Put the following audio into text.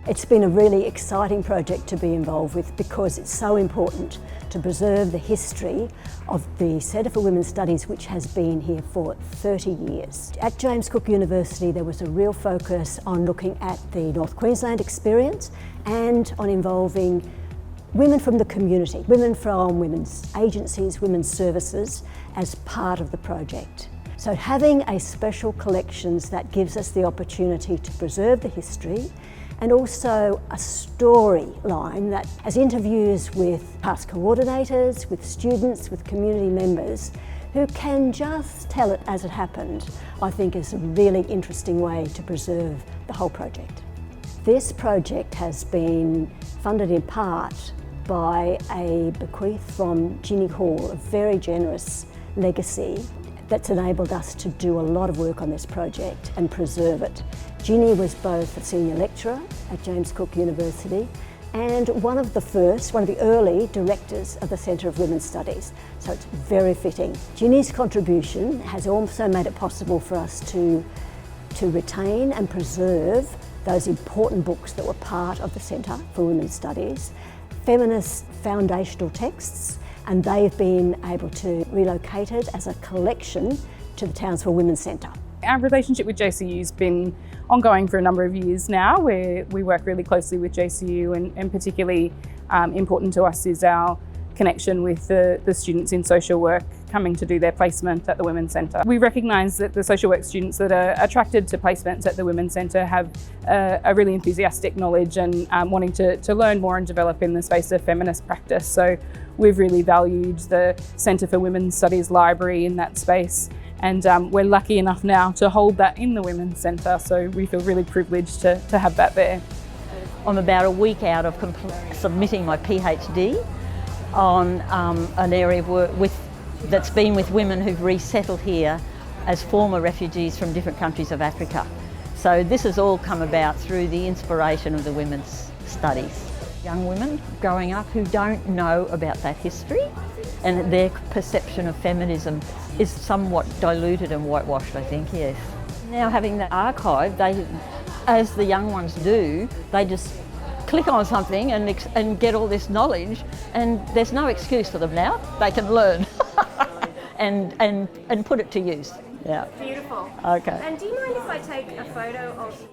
It's been a really exciting project to be involved with because it's so important to preserve the history of the Centre for Women's Studies, which has been here for 30 years. At James Cook University there was a real focus on looking at the North Queensland experience and on involving women from the community, women from women's agencies, women's services as part of the project. So having a special collections that gives us the opportunity to preserve the history and also a storyline that has interviews with past coordinators, with students, with community members who can just tell it as it happened, I think is a really interesting way to preserve the whole project. This project has been funded in part by a bequeath from Ginny Hall, a very generous legacy that's enabled us to do a lot of work on this project and preserve it. Ginny was both a senior lecturer at James Cook University and one of the early directors of the Centre of Women's Studies, so it's very fitting. Ginny's contribution has also made it possible for us to retain and preserve those important books that were part of the Centre for Women's Studies, feminist foundational texts, and they've been able to relocate it as a collection to the Townsville Women's Centre. Our relationship with JCU has been ongoing for a number of years now, where we work really closely with JCU, and particularly important to us is our connection with the students in social work coming to do their placement at the Women's Centre. We recognise that the social work students that are attracted to placements at the Women's Centre have a really enthusiastic knowledge and wanting to learn more and develop in the space of feminist practice. So we've really valued the Centre for Women's Studies library in that space, and we're lucky enough now to hold that in the Women's Centre, so we feel really privileged to have that there. I'm about a week out of submitting my PhD on an area of work that's been with women who've resettled here as former refugees from different countries of Africa. So this has all come about through the inspiration of the women's studies. Young women growing up who don't know about that history, and their perception of feminism is somewhat diluted and whitewashed, I think, yes. Now having the archive, as the young ones do, they just click on something and get all this knowledge, and there's no excuse for them now. They can learn and put it to use. Yeah. Beautiful. Okay. And do you mind if I take a photo of